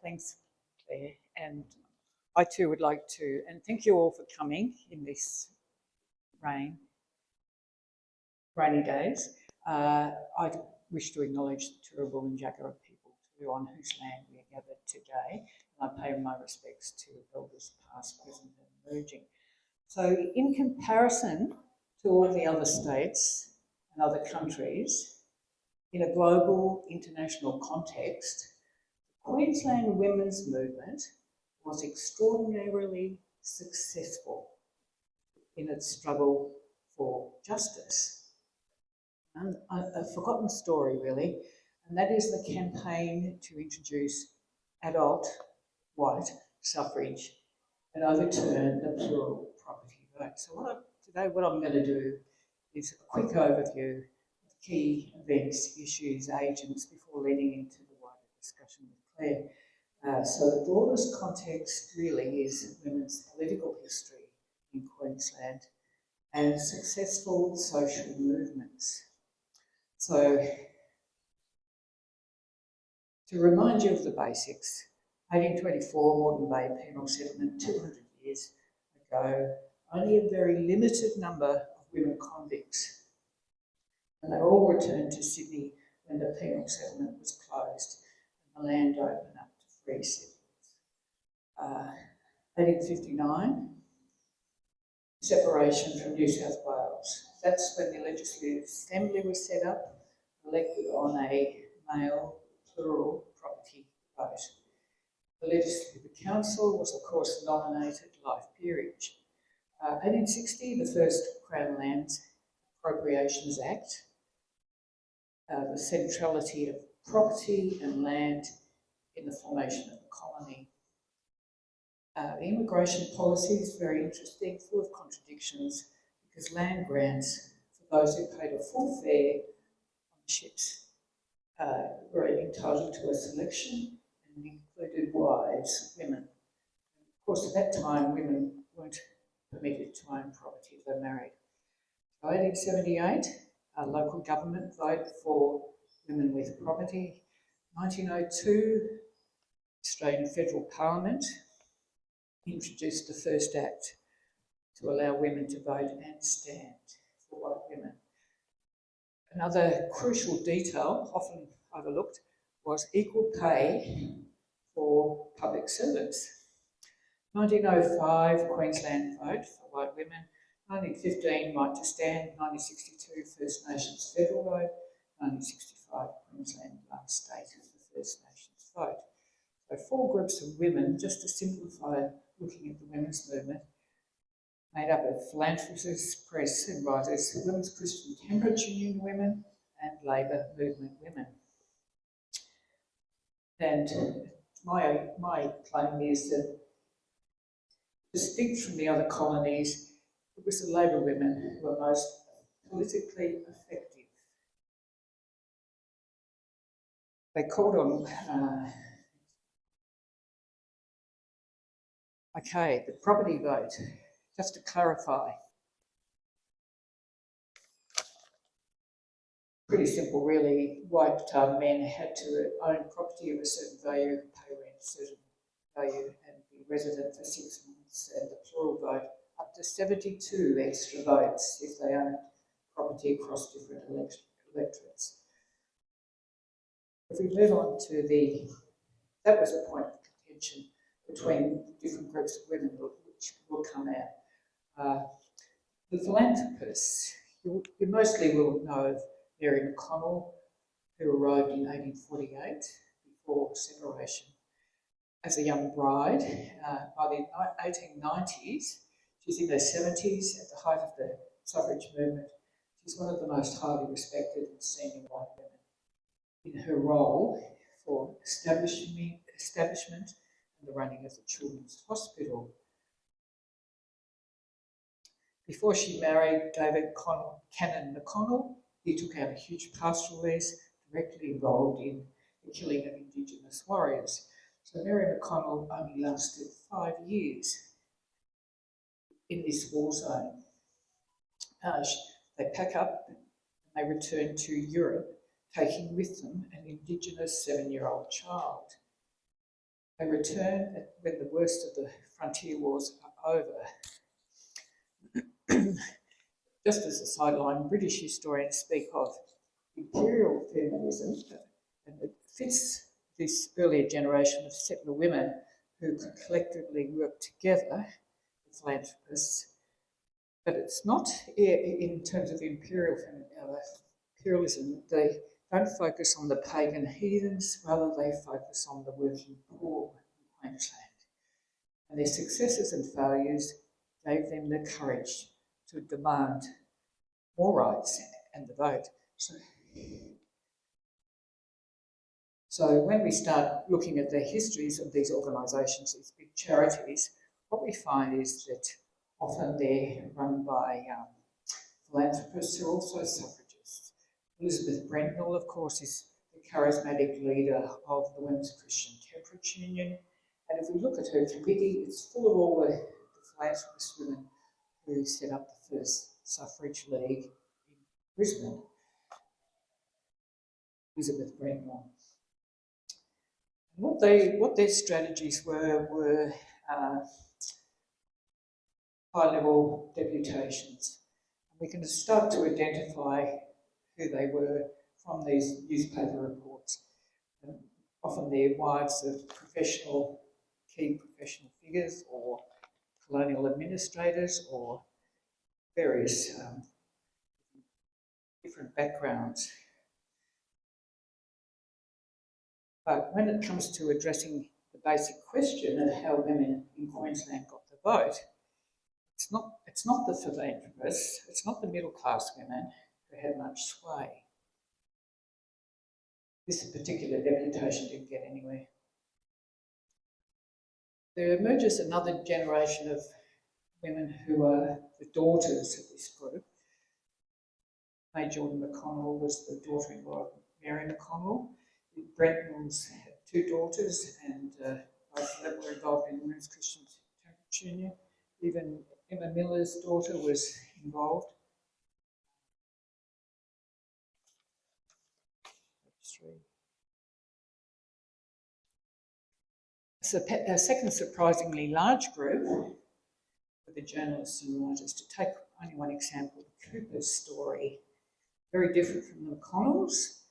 thanks, Claire. And I too would like to, and thank you all for coming in this rainy days. I wish to acknowledge the Turrbal and Jagera people too, on whose land we are gathered today. And I pay my respects to elders past, present and emerging. So in comparison to all the other states and other countries, in a global international context, the Queensland women's movement was extraordinarily successful in its struggle for justice. And a forgotten story, really, and that is the campaign to introduce adult white suffrage and overturn the plural property vote. So today what I'm going to do is a quick overview of key events, issues, agents before leading into the wider discussion with Claire. So the broadest context really is women's political history in Queensland and successful social movements. So to remind you of the basics, 1824 Moreton Bay penal settlement, 200 years ago, only a very limited number of women convicts, and they all returned to Sydney when the penal settlement was closed and the land opened up to free settlers. 1859, separation from New South Wales. That's when the Legislative Assembly was set up, elected on a male plural property vote. The Legislative Council was, of course, nominated life peerage. 1860, the first Crown Lands Appropriations Act, the centrality of property and land in the formation of the colony. The immigration policy is very interesting, full of contradictions, because land grants for those who paid a full fare on ships were entitled to a selection and included wives, women. And of course, at that time, women weren't permitted to own property if they married. 1878, a local government vote for women with property. 1902, Australian Federal Parliament introduced the first act to allow women to vote and stand for white women. Another crucial detail, often overlooked, was equal pay for public servants. 1905, Queensland vote for white women. 1915, right to stand. 1962, First Nations federal vote. 1965, Queensland last state of the First Nations vote. So 4 groups of women, just to simplify looking at the women's movement, made up of philanthropists, press and writers, Women's Christian Temperance Union women and Labour movement women. And my claim is that, distinct from the other colonies, it was the Labour women who were most politically effective. They called on, the property vote, just to clarify. Pretty simple, really. White men had to own property of a certain value, pay rent a certain value, and be resident for 6 months, and the plural vote up to 72 extra votes if they owned property across different electorates. If we move on to that was a point of contention between different groups of women, which will come out. The philanthropists, you mostly will know of Mary McConnell, who arrived in 1848 before separation as a young bride. By the 1890s, she's in her 70s at the height of the suffrage movement. She's one of the most highly respected and senior white women in her role for establishment and the running of the Children's Hospital. Before she married David Cannon McConnell, he took out a huge pastoral lease, directly involved in the killing of Indigenous warriors. So Mary McConnell only lasted 5 years in this war zone. They pack up and they return to Europe, taking with them an Indigenous 7-year-old child. They return when the worst of the frontier wars are over. Just as a sideline, British historians speak of imperial feminism, and it fits this earlier generation of settler women who could collectively work together, the philanthropists. But it's not in terms of imperialism. They don't focus on the pagan heathens, rather they focus on the working poor in Queensland. And their successes and failures gave them the courage to demand more rights and the vote. So when we start looking at the histories of these organisations, these big charities, what we find is that often they're run by philanthropists who are also suffragists. Elizabeth Brentnell, of course, is the charismatic leader of the Women's Christian Temperance Union. And if we look at her committee, it's full of all the philanthropist women who set up the first suffrage league in Brisbane. Elizabeth Brentnell. What their strategies were high-level deputations. We can start to identify who they were from these newspaper reports. Often they're wives of key professional figures or colonial administrators or various different backgrounds. But when it comes to addressing the basic question of how women in Queensland got the vote, it's not the philanthropists, it's not the middle class women who had much sway. This particular deputation didn't get anywhere. There emerges another generation of women who are the daughters of this group. May Jordan McConnell was the daughter-in-law of Mary McConnell. The Brentnells had two daughters, and both of them were involved in the Women's Christian Temperance Union. Even Emma Miller's daughter was involved. A second surprisingly large group were the journalists and writers. To take only one example, Cooper's story, very different from the McConnells.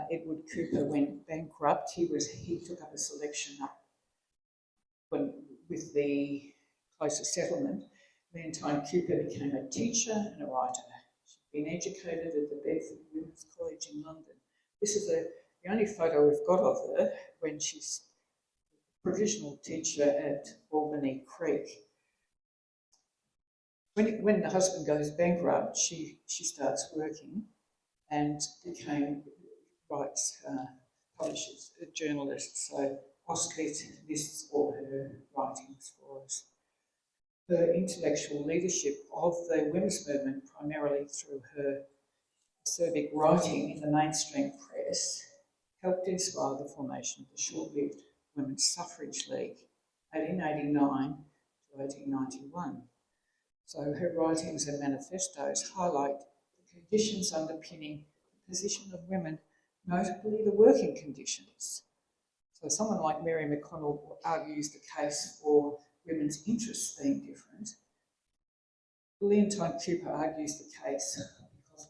Edward Cooper went bankrupt. He took up a selection with the closer settlement. Meantime, Cooper became a teacher and a writer. She'd been educated at the Bedford Women's College in London. This is the only photo we've got of her when she's a provisional teacher at Albany Creek. When the husband goes bankrupt, she starts working and publishes, a journalist. So Osket lists all her writings for us. Her intellectual leadership of the women's movement, primarily through her acerbic writing in the mainstream press, helped inspire the formation of the short-lived Women's Suffrage League, 1889 to 1891. So her writings and manifestos highlight the conditions underpinning the position of women, notably the working conditions. So someone like Mary McConnell argues the case for women's interests being different. Leontine Cooper argues the case because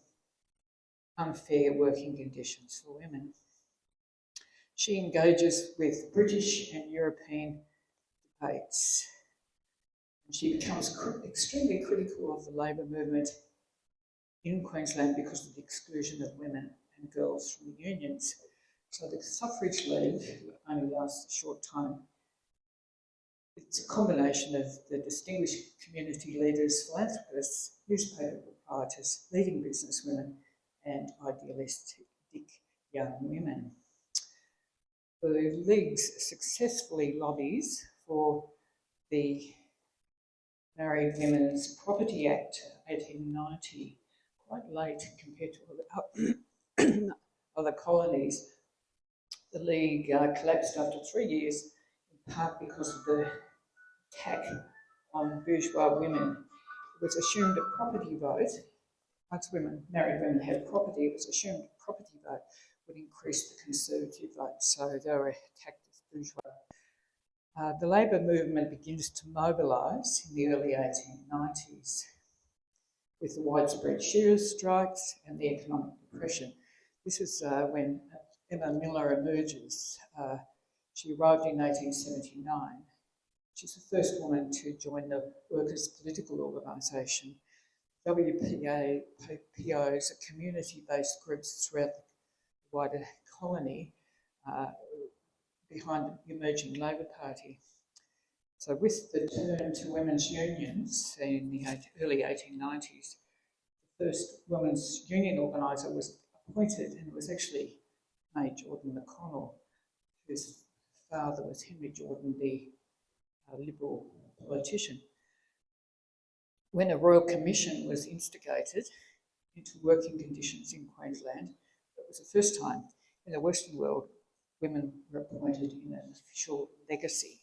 of unfair working conditions for women. She engages with British and European debates. And she becomes extremely critical of the labour movement in Queensland because of the exclusion of women and girls from the unions. So the Suffrage League only lasts a short time. It's a combination of the distinguished community leaders, philanthropists, newspaper proprietors, leading businesswomen, and idealistic young women. The League successfully lobbies for the Married Women's Property Act 1890, quite late compared to other colonies. The League collapsed after 3 years, in part because of the attack on bourgeois women. It was assumed a property vote, once married women had property, it was assumed a property vote would increase the Conservative vote, so they were attacked as bourgeois The labour movement begins to mobilise in the early 1890s with the widespread shearers' strikes and the economic depression. This is when Emma Miller emerges. She arrived in 1879. She's the first woman to join the workers' political organisation. WPOs are community-based groups throughout the wider colony behind the emerging Labor Party. So with the turn to women's unions in the early 1890s, the first women's union organiser was appointed, and it was actually May Jordan McConnell, whose father was Henry Jordan, the Liberal politician. When a royal commission was instigated into working conditions in Queensland, it was the first time in the Western world women were appointed in an official legacy.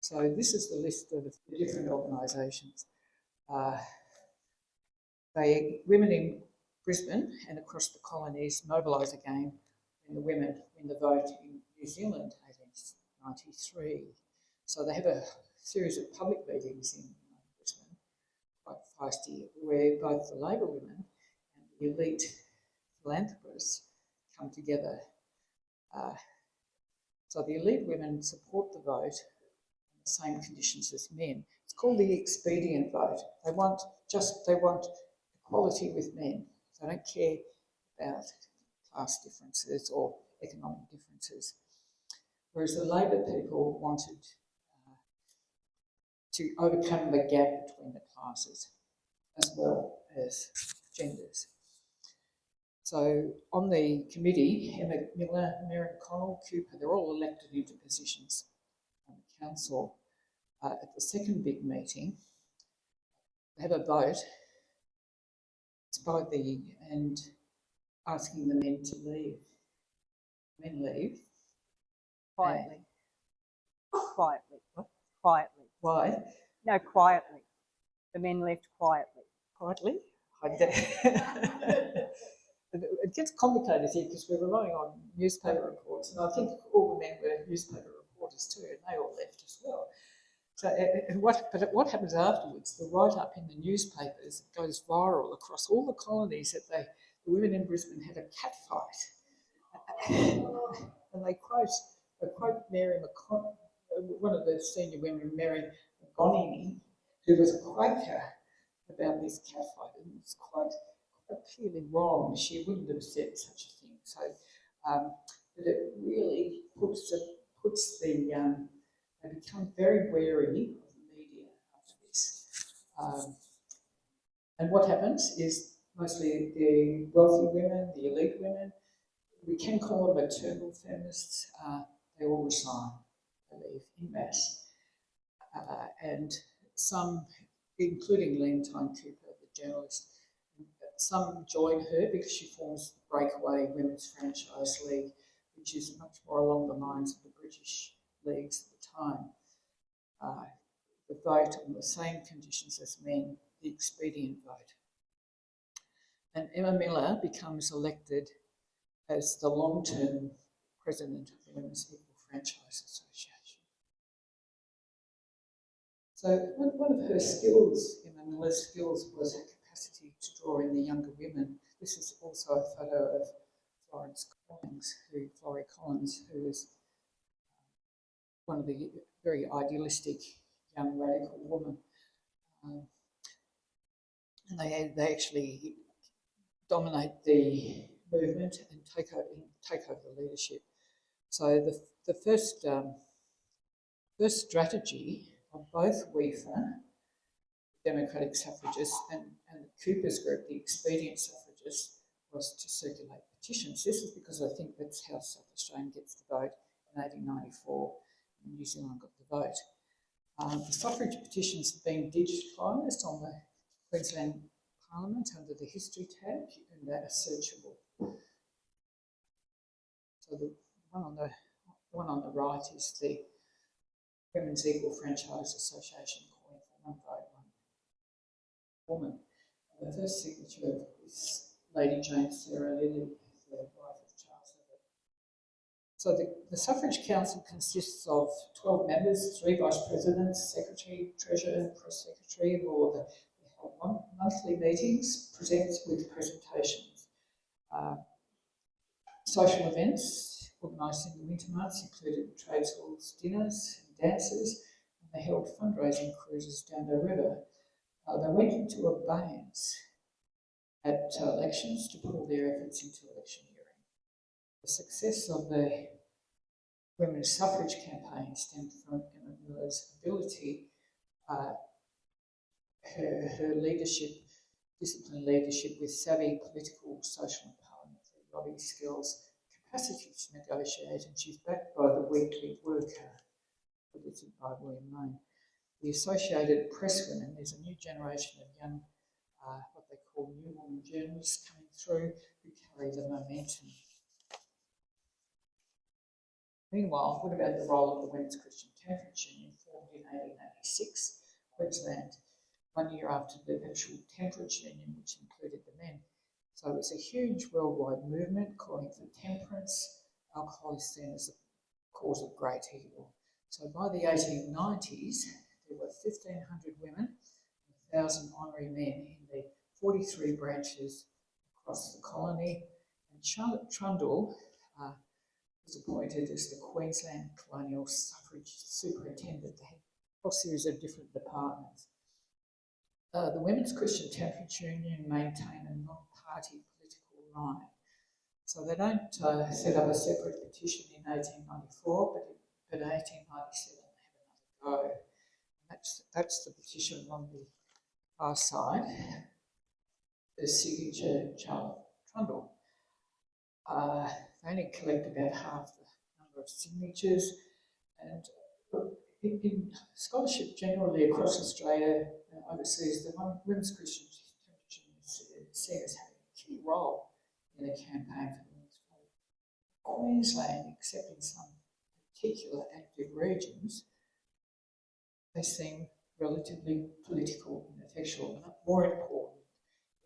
So this is the list of the different organisations. Women in Brisbane and across the colonies mobilise again when the women win the vote in New Zealand in 1893. So they have a series of public meetings in Brisbane, quite feisty, where both the Labor women and the elite philanthropists come together. So the elite women support the vote on the same conditions as men. It's called the expedient vote. They want equality with men. They don't care about class differences or economic differences. Whereas the Labor people wanted to overcome the gap between the classes as well as genders. So on the committee, Emma Miller, Mary Connell, Cooper, they're all elected into positions on the council. At the second big meeting, they have a vote and asking the men to leave. Men leave. Quietly. Quietly. What? Quietly. Why? No, quietly. The men left quietly. Quietly? It gets complicated here because we're relying on newspaper reports, and I think all the men were newspaper reporters too, and they all left as well. So, what happens afterwards? The write-up in the newspapers goes viral across all the colonies that the women in Brisbane had a cat fight, and they quote Mary McConnell, one of the senior women, Mary McGonigal, who was a Quaker, about this cat fight, and it's quite clearly wrong. She wouldn't have said such a thing. So, but it really puts the they become very wary of the media after this. And what happens is mostly the wealthy women, the elite women, we can call them maternal feminists, they all resign, they leave en masse. And some, including Leontine Cooper, the journalist, some join her because she forms the Breakaway Women's Franchise League, which is much more along the lines of the British leagues at the time. The vote on the same conditions as men, the expedient vote. And Emma Miller becomes elected as the long-term president of the Women's Equal Franchise Association. So one of her skills, Emma Miller's skills, was her capacity to draw in the younger women. This is also a photo of Florrie Collins, who is one of the very idealistic young radical women. And they actually dominate the movement and take over the leadership. So the first strategy of both WEFA, Democratic Suffragists, and Cooper's group, the Expedient Suffragists, was to circulate petitions. This is because I think that's how South Australia gets the vote in 1894, and New Zealand got the vote. The suffrage petitions have been digitised on the Queensland Parliament under the History tab, and they're searchable. So the one on the right is the Women's Equal Franchise Association calling for one vote, one woman. And the first signature is Lady Jane Sarah Lilly, the wife of Charles So the Suffrage Council consists of 12 members, 3 vice presidents, secretary, treasurer, press secretary, and all. They hold monthly meetings, present with presentations. Social events organised in the winter months included trades halls, dinners and dances, and they held fundraising cruises down the river. They went into abeyance at elections to put all their efforts into electioneering. The success of the women's suffrage campaign stemmed from Emma Miller's ability, her leadership, disciplined leadership with savvy political, social and parliamentary lobby skills, capacity to negotiate, and she's backed by the Weekly Worker, edited by William Lane. The Associated Press women, there's a new generation of young, what they call new woman journalists coming through who carry the momentum. Meanwhile, what about the role of the Women's Christian Temperance Union, formed in 1886, Queensland, 1 year after the actual temperance union, which included the men. So it was a huge worldwide movement calling for temperance. Alcohol is seen as a cause of great evil. So by the 1890s, there were 1,500 women and 1,000 honorary men in the 43 branches across the colony. And Charlotte Trundle was appointed as the Queensland Colonial Suffrage Superintendent. They had a whole series of different departments. The Women's Christian Temperance Union maintain a non-party political line. So they don't set up a separate petition in 1894, but in 1897 they have another go. That's the petition on the far side, the signature Charlotte Trundle. They only collect about half the number of signatures, and in scholarship generally across Australia and overseas, the Women's Christian Temperance Union is seen as having a key role in the campaign for the women's vote. Queensland, except in some particular active regions, they seem relatively political and effectual, but more important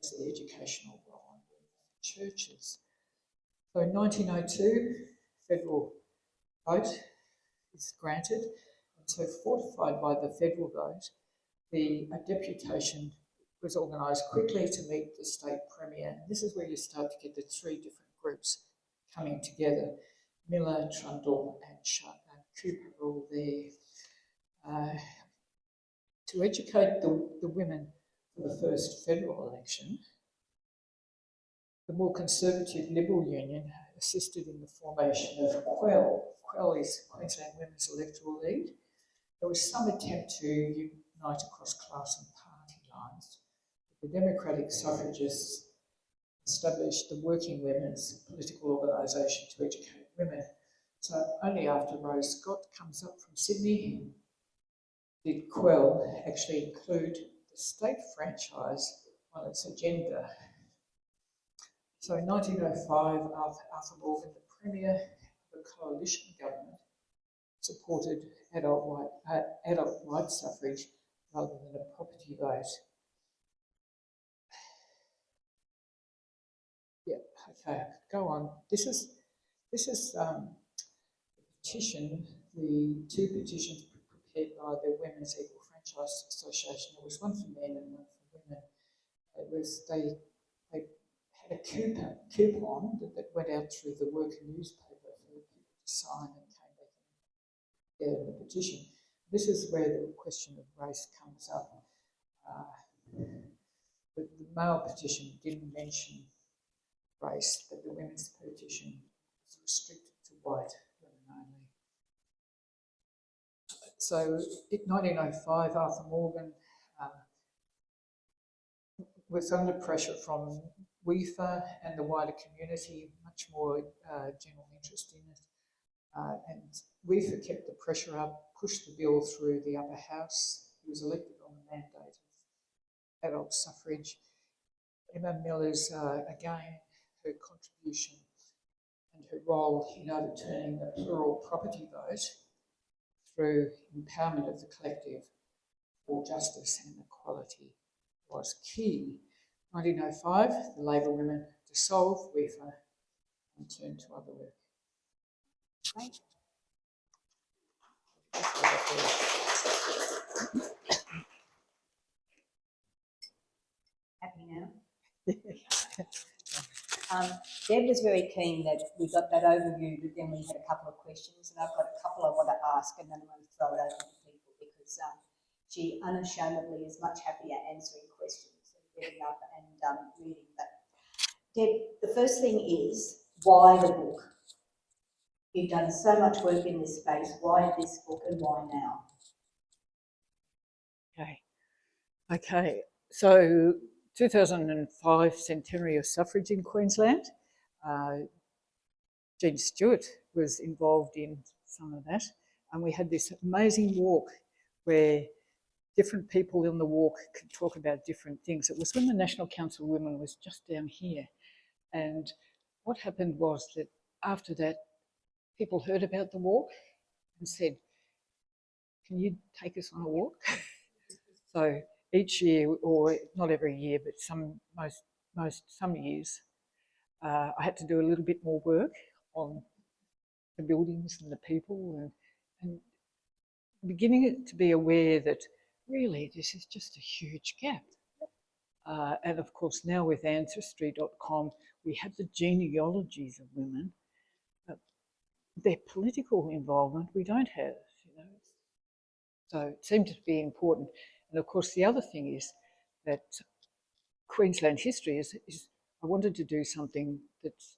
is the educational role in churches. So in 1902, federal vote is granted, and so fortified by the federal vote, a deputation was organised quickly to meet the state premier. And this is where you start to get the 3 different groups coming together. Miller, Trundle and Cooper are all there. To educate the women for the first federal election, the more conservative Liberal Union assisted in the formation of QUEL. QUEL is Queensland Women's Electoral League. There was some attempt to unite across class and party lines. The Democratic suffragists established the Working Women's Political Organisation to educate women. So only after Rose Scott comes up from Sydney did QUEL actually include the state franchise on its agenda. So in 1905, Arthur Morgan, the Premier of the coalition government, supported adult right suffrage rather than a property vote. Yeah, okay, go on. This is the petition, the 2 petitions prepared by the Women's Equal Franchise Association. There was one for men and one for women. It was they had a coupon that went out through the worker newspaper for people to sign and came back in the petition. This is where the question of race comes up. The male petition didn't mention race, but the women's petition was restricted to white women only. So in 1905, Arthur Morgan was under pressure from WEFA and the wider community, much more general interest in it. And WEFA kept the pressure up, pushed the bill through the upper house. He was elected on the mandate of adult suffrage. Emma Miller's, again, her contribution and her role in overturning the plural property vote through empowerment of the collective for justice and equality was key. 1905, the Labor women dissolved WEFA and turned to other work. Great. Happy now? Deb was very keen that we got that overview, but then we had a couple of questions, and I've got a couple I want to ask, and then I'm going to throw it over to people because she unashamedly is much happier answering questions and getting up and reading. But Deb, the first thing is, why the book? You've done so much work in this space. Why this book and why now? Okay. So 2005 centenary of suffrage in Queensland. Jean Stewart was involved in some of that, and we had this amazing walk where different people in the walk could talk about different things. It was when the National Council of Women was just down here, and what happened was that after that, people heard about the walk and said, "Can you take us on a walk?" So each year, or not every year, but some years, I had to do a little bit more work on the buildings and the people, and beginning to be aware that really this is just a huge gap. And of course, now with Ancestry.com, we have the genealogies of women, but their political involvement we don't have, you know. So it seemed to be important. And of course, the other thing is that Queensland history is I wanted to do something that's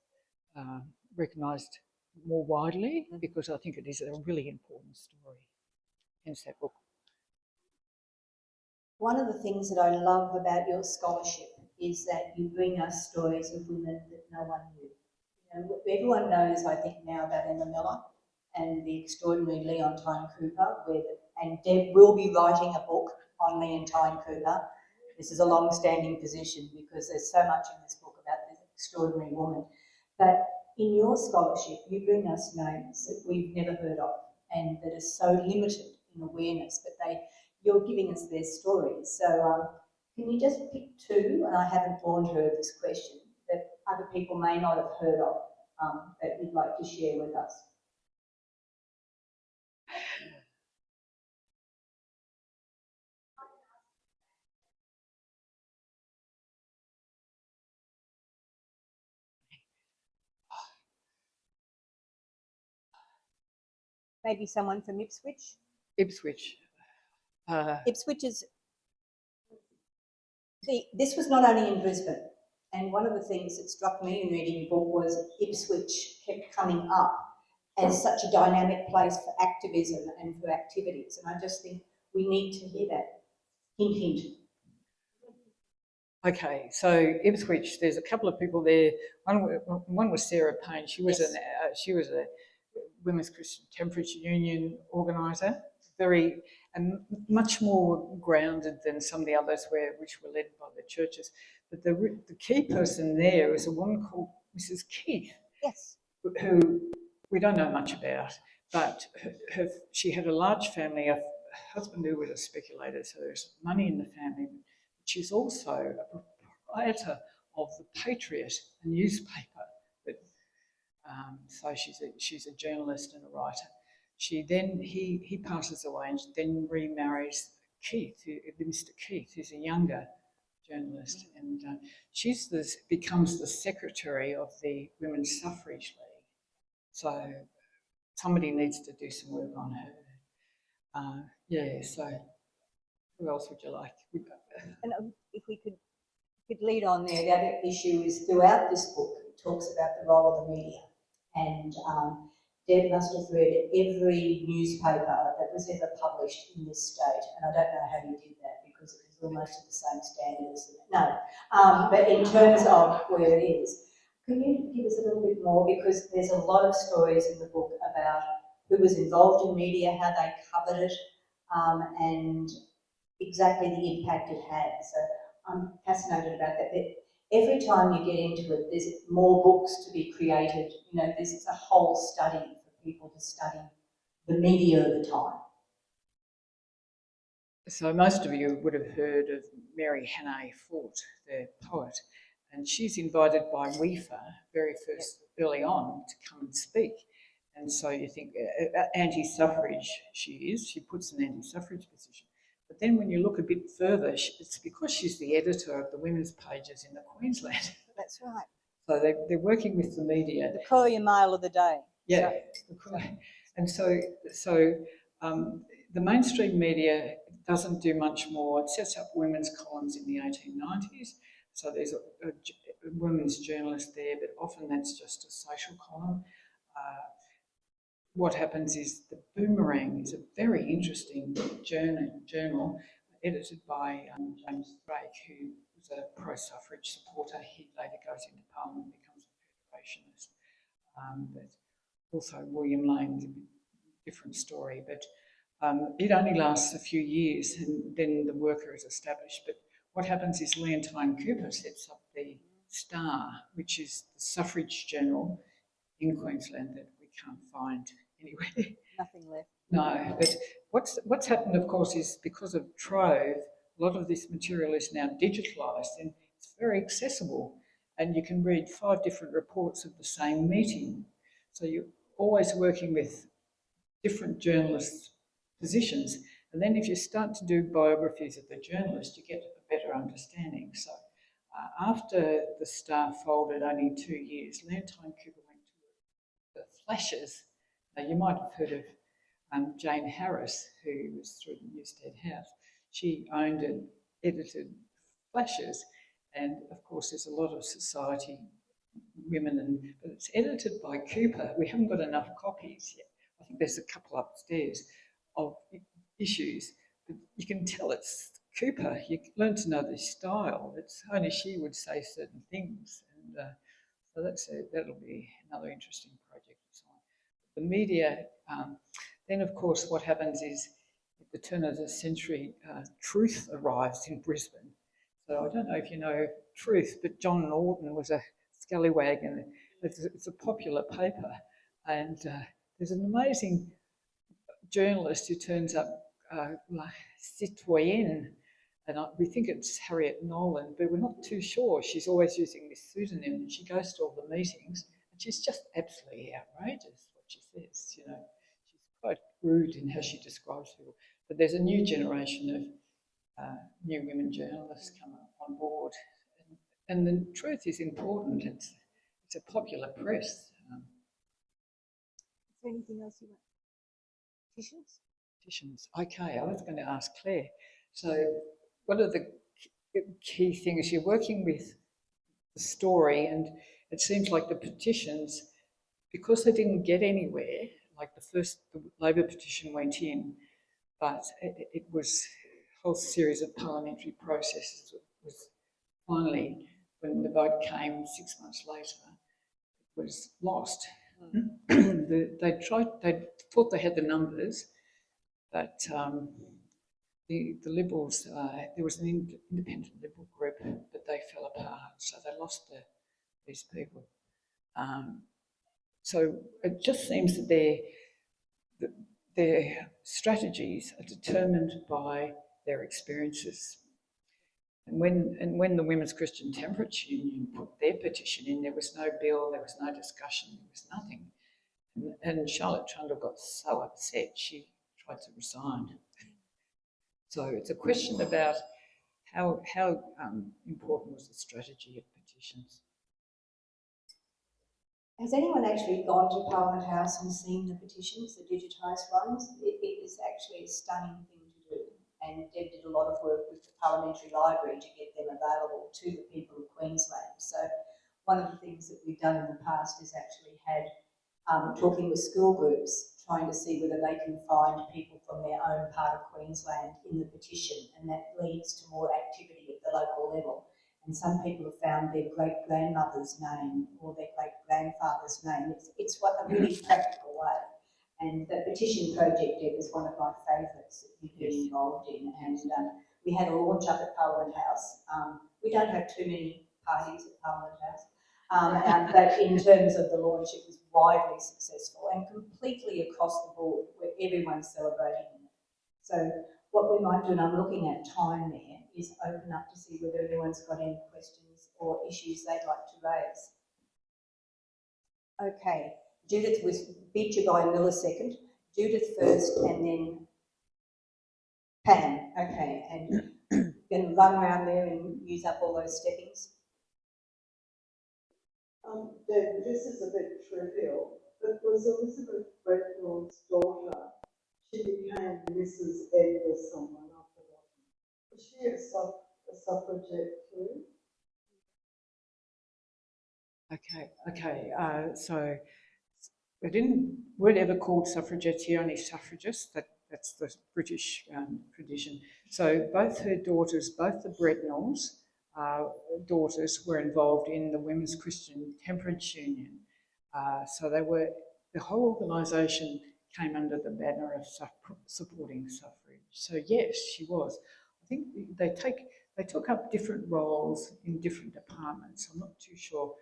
recognised more widely, because I think it is a really important story. Hence that book. One of the things that I love about your scholarship is that you bring us stories of women that no one knew. You know, everyone knows, I think, now about Emma Miller and the extraordinary Leontine Cooper, and Deb will be writing a book on Leontine Cooper. This is a long-standing position because there's so much in this book about this extraordinary woman. But in your scholarship, you bring us names that we've never heard of and that are so limited in awareness, but you're giving us their stories. So can you just pick two, and I haven't warned her of this question, that other people may not have heard of that you'd like to share with us? Maybe someone from Ipswich? Ipswich. Ipswich is... This was not only in Brisbane, and one of the things that struck me in reading your book was Ipswich kept coming up as such a dynamic place for activism and for activities, and I just think we need to hear that. Hint, hint. Okay, so Ipswich, there's a couple of people there. One was Sarah Payne. She was a Women's Christian Temperance Union organiser, and much more grounded than some of the others which were led by the churches. But the key person there is a woman called Mrs. Keith. Yes. Who we don't know much about, but she had a large family. A husband who was a speculator, so there's money in the family. She's also a proprietor of the Patriot, a newspaper. So she's a journalist and a writer. He passes away and then remarries Keith, Mr. Keith, who's a younger journalist, and becomes the secretary of the Women's Suffrage League. So somebody needs to do some work on her. So who else would you like? And if we could lead on there, the other issue is throughout this book, it talks about the role of the media. And Deb must have read every newspaper that was ever published in this state. And I don't know how you did that because it was almost at the same standard as but in terms of where it is, can you give us a little bit more? Because there's a lot of stories in the book about who was involved in media, how they covered it, and exactly the impact it had. So I'm fascinated about that. Every time you get into it, there's more books to be created. You know, this is a whole study for people to study the media of the time. So most of you would have heard of Mary Hannay Fort, the poet, and she's invited by WEFA early on to come and speak. And so you think anti-suffrage she puts an anti-suffrage position. But then when you look a bit further, it's because she's the editor of the women's pages in the Queensland. That's right. So they're working with the media. The Courier Mail of the day. Yeah, and so the mainstream media doesn't do much more. It sets up women's columns in the 1890s. So there's a women's journalist there, but often that's just a social column. What happens is the Boomerang is a very interesting journal edited by James Drake, who was a pro-suffrage supporter. He later goes into Parliament and becomes a federationist. But also William Lane's a different story, but it only lasts a few years and then the worker is established. But what happens is Leontine Cooper sets up the Star, which is the suffrage journal in Queensland that we can't find anywhere. Nothing left. No, but what's happened, of course, is because of Trove, a lot of this material is now digitalised and it's very accessible. And you can read 5 different reports of the same meeting. So you're always working with different journalists' positions. And then if you start to do biographies of the journalist, you get a better understanding. So after the Star folded only 2 years, Leontine Cooper went to the Flashes. Now, you might have heard of Jane Harris, who was through the Newstead House. She owned and edited Flashes. And of course, there's a lot of society women, but it's edited by Cooper. We haven't got enough copies yet. I think there's a couple upstairs of issues, but you can tell it's Cooper. You learn to know the style. It's only she would say certain things, and so that'll be another interesting project. The media. Then, of course, what happens is at the turn of the century, Truth arrives in Brisbane. So I don't know if you know Truth, but John Norton was a scallywag, and it's a popular paper. And there's an amazing journalist who turns up, Citoyenne, and we think it's Harriet Nolan, but we're not too sure. She's always using this pseudonym, and she goes to all the meetings, and she's just absolutely outrageous what she says. You know, she's quite rude in how she describes people. But there's a new generation of new women journalists come on board, and the Truth is important. It's a popular press. Is there anything else you want? Petitions. Okay, I was going to ask Claire. So, what are the key things? You're working with the story, and it seems like the petitions, because they didn't get anywhere. Like the Labor petition went in, but it was a whole series of parliamentary processes. It was finally, when the vote came 6 months later, it was lost. They thought they had the numbers, but the Liberals, there was an independent Liberal group, but they fell apart, so they lost these people. So it just seems that their strategies are determined by their experiences. And when the Women's Christian Temperance Union put their petition in, there was no bill, there was no discussion, there was nothing. And Charlotte Trundle got so upset, she tried to resign. So it's a question about how important was the strategy of petitions. Has anyone actually gone to Parliament House and seen the petitions, the digitised ones? It is actually a stunning thing to do. And Deb did a lot of work with the Parliamentary Library to get them available to the people of Queensland. So one of the things that we've done in the past is actually had talking with school groups, trying to see whether they can find people from their own part of Queensland in the petition, and that leads to more activity at the local level. And some people have found their great-grandmother's name or their great-grandfather's name. It's a really practical way. And the petition project is one of my favourites that we've been involved in. And we had a launch up at Parliament House. We don't have too many parties at Parliament House, but in terms of the launch, it was widely successful and completely across the board, where everyone's celebrating it. So what we might do, and I'm looking at time there, is open up to see whether anyone's got any questions or issues they'd like to raise. Okay, Judith was beat you by a millisecond. Judith first, and then Pam. Okay, and you can run around there and use up all those steppings. Deb, this is a bit trivial, but was Elizabeth Bretnall's daughter, she became Mrs. Ed or someone, I've forgotten. Was she a suffragette too? Okay. So weren't ever called suffragettes here, only suffragists. That's the British tradition. So both her daughters, both the Bretnalls daughters, were involved in the Women's Christian Temperance Union. So the whole organisation came under the banner of supporting suffrage. So yes, she was. I think they took up different roles in different departments. I'm not too sure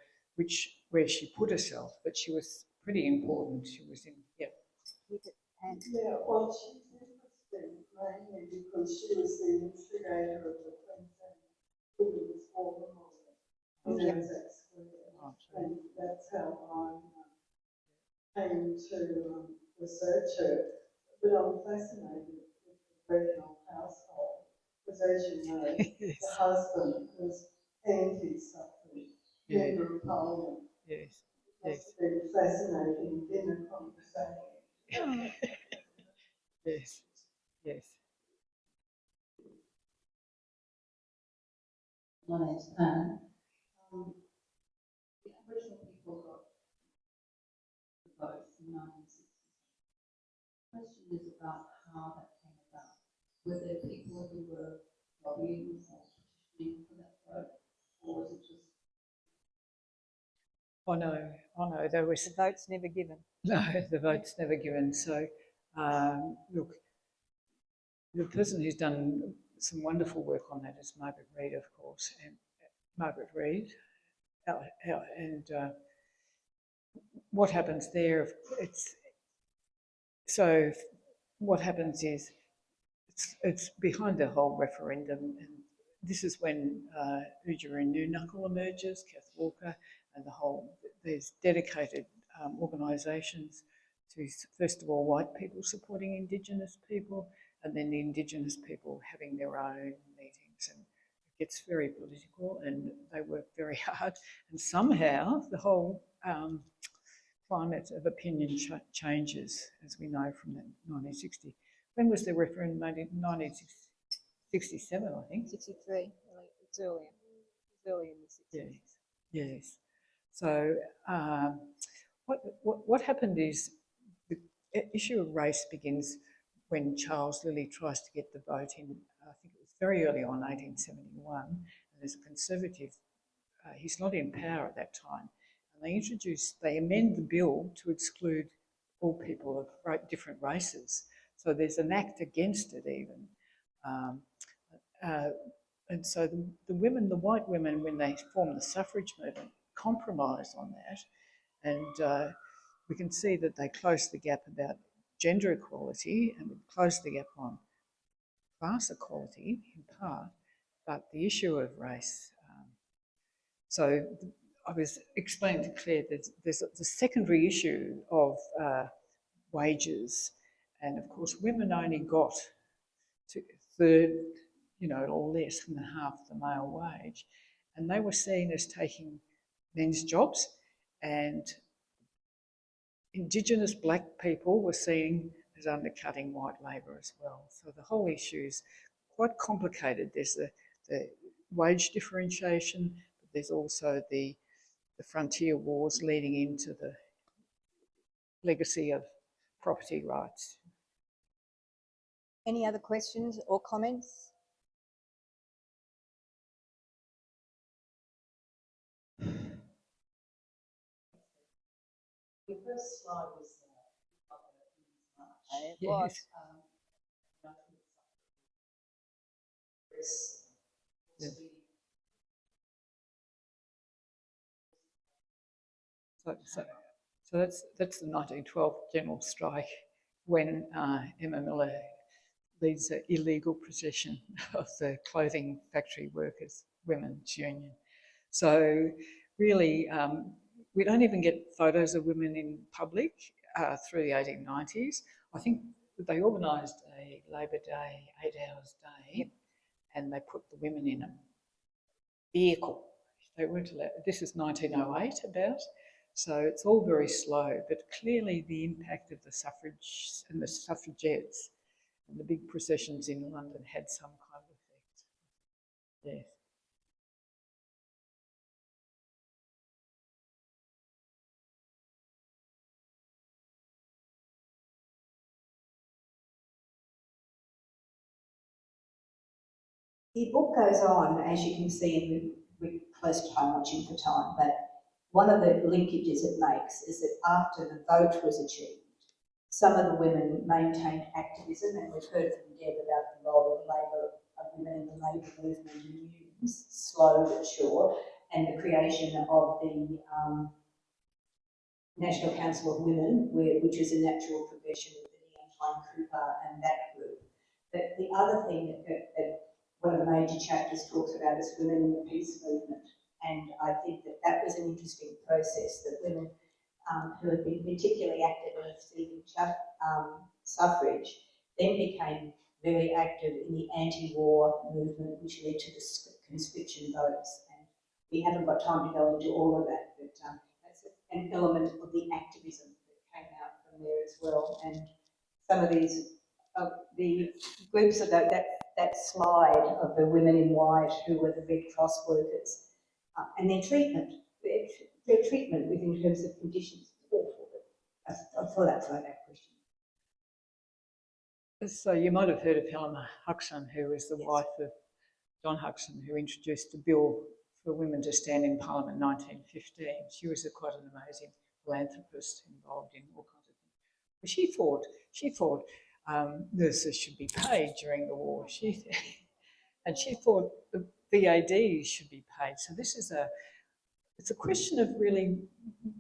where she put herself, but she was pretty important. She was in, yeah. Yeah, well, she's interesting mainly because she was the instigator of the Queensland Women's War Memorial in Anzac Square, and that's how I came to research her. But I'm fascinated with the Bretnall household, because as you know, Yes. the husband was anti-suffrage, member of Parliament. Yes. It's been fascinating dinner conversation. Yes. Yes. My name's Pam. The Aboriginal people got the vote in 1960. The question is about how that came about. Were there people who were lobbying or petitioning for that vote, or was it just? Oh no, there was The vote's never given. no, the vote's never given. So, look, the person who's done some wonderful work on that is Margaret Reid, of course, and Margaret Reid, and what happens there? What happens is it's behind the whole referendum, and this is when Udjeri Knuckle emerges, Kath Walker, and there's dedicated organisations to, first of all, white people supporting Indigenous people, and then the Indigenous people having their own meetings, and it gets very political, and they work very hard, and somehow the whole climate of opinion changes, as we know from 1960. When was the referendum made? In 1967, I think. 63. It's earlier. It's early in the 60s. Yes. So what happened is the issue of race begins when Charles Lilly tries to get the vote in. I think it was very early on, 1871. And there's a Conservative. He's not in power at that time. They amend the bill to exclude all people of different races. So there's an act against it even. And so the white women, when they formed the suffrage movement, compromised on that. And we can see that they closed the gap about gender equality and closed the gap on class equality in part, but the issue of race. So I was explaining to Claire that there's the secondary issue of wages, and of course women only got to third, or less than half the male wage, and they were seen as taking men's jobs, and Indigenous black people were seen as undercutting white labour as well. So the whole issue is quite complicated. There's the wage differentiation, but there's also the frontier wars leading into the legacy of property rights. Any other questions or comments? The first slide was It Yes. was. Yes. So that's the 1912 general strike when Emma Miller leads the illegal possession of the clothing factory workers' women's union. So really, we don't even get photos of women in public through the 1890s. I think they organised a Labor Day, 8 hours day, and they put the women in a vehicle. They weren't allowed. This is 1908 about, so it's all very slow. But clearly, the impact of the suffrage and the suffragettes and the big processions in London had some kind of effect. Yes. The book goes on, as you can see, and we're close to home watching for time, but one of the linkages it makes is that after the vote was achieved, some of the women maintained activism, and we've heard from Deb about the role of women in the labour movement and unions, slow but sure, and the creation of the National Council of Women, which was a natural progression of the Leontine Cooper and that group. But the other thing that one of the major chapters talks about is women in the peace movement. And I think that was an interesting process, that women who had been particularly active in receiving suffrage then became very active in the anti-war movement, which led to the conscription votes. And we haven't got time to go into all of that, but that's an element of the activism that came out from there as well. And some of these, the groups of that slide of the women in white who were the Red Cross workers, and their treatment within terms of conditions is awful. But I thought I'd throw that question. So you might have heard of Helena Huxon, who was the wife of John Huxon, who introduced a bill for women to stand in Parliament in 1915. She was quite an amazing philanthropist involved in all kinds of things. But she thought nurses should be paid during the war. She thought the VAD should be paid. So this is it's a question of really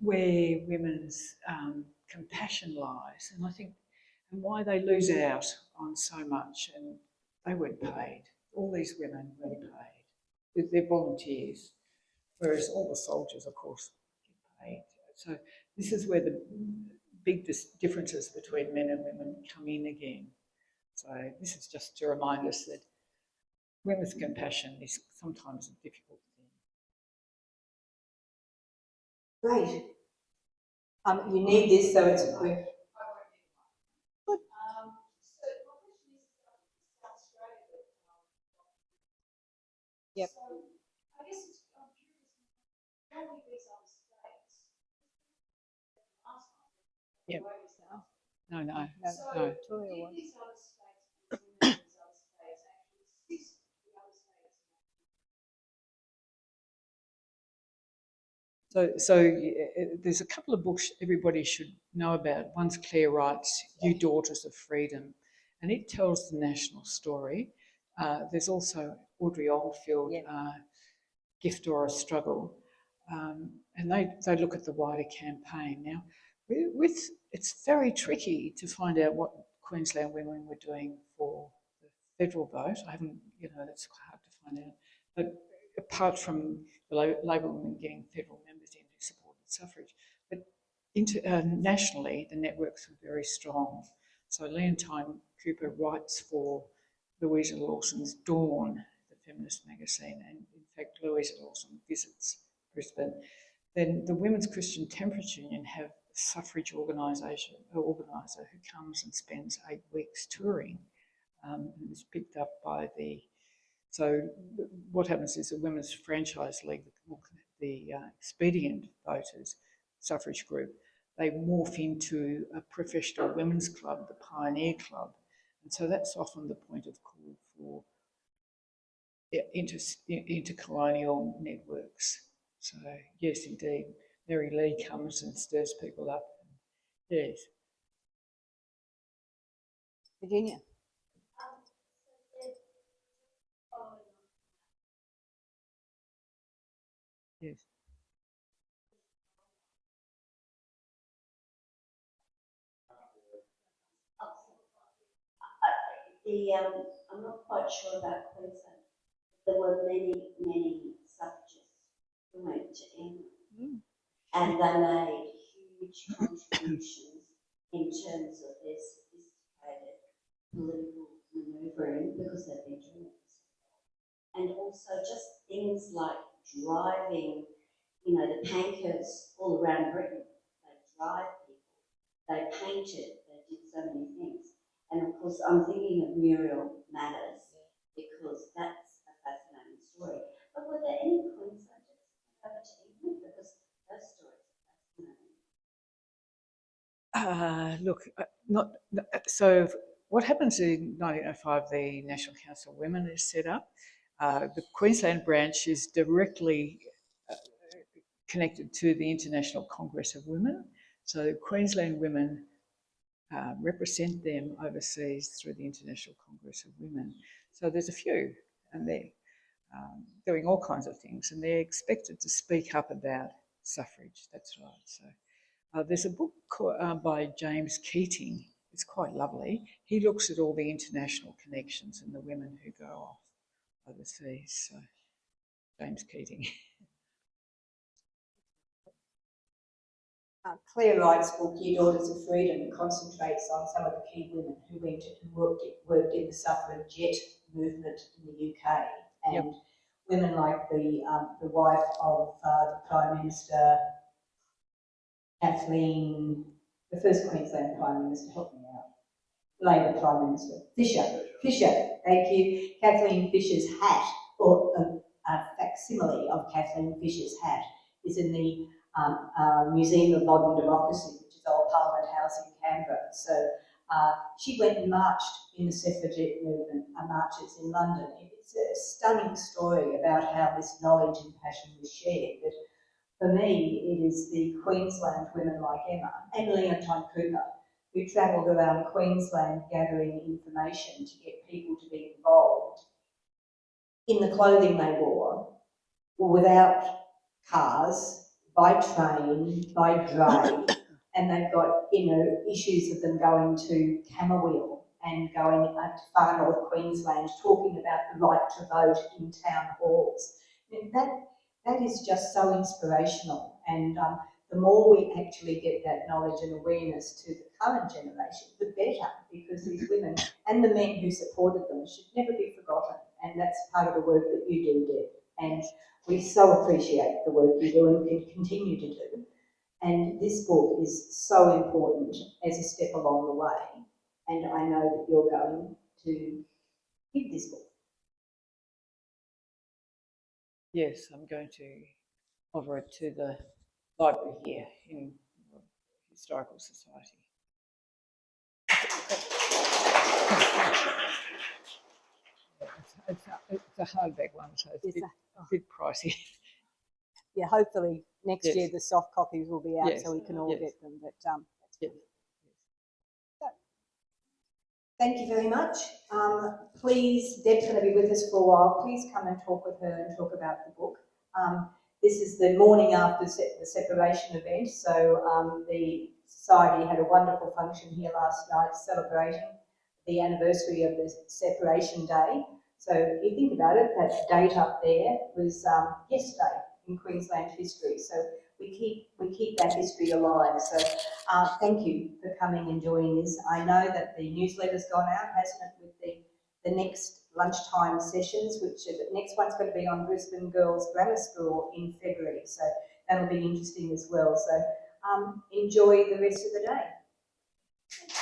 where women's compassion lies, and I think, and why they lose out on so much, and they weren't paid. All these women weren't paid. They're volunteers, whereas all the soldiers, of course, get paid. So this is where the big differences between men and women come in again. So this is just to remind us that women's compassion is sometimes a difficult thing. Great. You need this, so it's quick. Yep. So I guess I'm curious, how many of these other states? Yep. No. So no. did these other states, these other states actually assist the other states? So there's a couple of books everybody should know about. One's Claire Wright's You Daughters of Freedom, and it tells the national story. There's also Audrey Oldfield, Gift or a Struggle, and they look at the wider campaign. Now, it's very tricky to find out what Queensland women were doing for the federal vote. That's hard to find out. But apart from the Labor women getting federal members in who supported suffrage, but nationally, the networks were very strong. So Leontine Cooper writes for Louisa Lawson's Dawn, the feminist magazine, and in fact Louisa Lawson visits Brisbane. Then the Women's Christian Temperance Union have a suffrage organiser who comes and spends 8 weeks touring, and is picked up by the. So what happens is the Women's Franchise League, the expedient voters, suffrage group, they morph into a professional women's club, the Pioneer Club, and so that's often the point of call for intercolonial networks. So yes, indeed, Mary Lee comes and stirs people up. Yes. Virginia. Yes. I'm not quite sure about Queensland. There were many suffragists who went to England. and they made huge contributions in terms of their sophisticated political manoeuvring because they've been doing it. And also just things like driving, you know, the painters all around Britain. They drive people, they painted, they did so many things. And of course, I'm thinking of Muriel Matters because that's a fascinating story. But were there any Queenslanders over to England? Because those stories are fascinating. Look, so what happens in 1905, the National Council of Women is set up. The Queensland branch is directly connected to the International Congress of Women. So Queensland women represent them overseas through the International Congress of Women. So there's a few, and they're doing all kinds of things, and they're expected to speak up about suffrage. That's right. So there's a book by James Keating. It's quite lovely. He looks at all the international connections and the women who go off overseas. So James Keating. Claire Wright's book, Ye Daughters of Freedom, concentrates on some of the key women who worked in the suffragette movement in the UK, and women like the wife of the Prime Minister, Kathleen, the first Queensland Prime Minister, help me out, Labor Prime Minister, Fisher, thank you. Kathleen Fisher's hat, or a facsimile of Kathleen Fisher's hat, is in the Museum of Modern Democracy, which is Old Parliament House in Canberra. So she went and marched in the suffragette movement, marches in London. It's a stunning story about how this knowledge and passion was shared. But for me, it is the Queensland women like Emma and Leontine Cooper who travelled around Queensland gathering information to get people to be involved in the clothing they wore, without cars, by train, by dray, and they've got, you know, issues of them going to Camberwell and going to far north Queensland, talking about the right to vote in town halls. That is just so inspirational, and the more we actually get that knowledge and awareness to the current generation, the better, because these women and the men who supported them should never be forgotten, and that's part of the work that you do, Deb. And we so appreciate the work you do and can continue to do. And this book is so important as a step along the way. And I know that you're going to give this book. Yes, I'm going to offer it to the library here in the Historical Society. It's a hardback one, so it's a bit pricey. Yeah, hopefully next year the soft copies will be out so we can all get them. But yes. So, thank you very much. Please, Deb's going to be with us for a while. Please come and talk with her and talk about the book. This is the morning after the separation event, so the Society had a wonderful function here last night celebrating the anniversary of the separation day. So if you think about it, that date up there was yesterday in Queensland history. So we keep that history alive. So thank you for coming and joining us. I know that the newsletter's gone out, hasn't it, with the next lunchtime sessions, which the next one's going to be on Brisbane Girls Grammar School in February. So that'll be interesting as well. So enjoy the rest of the day.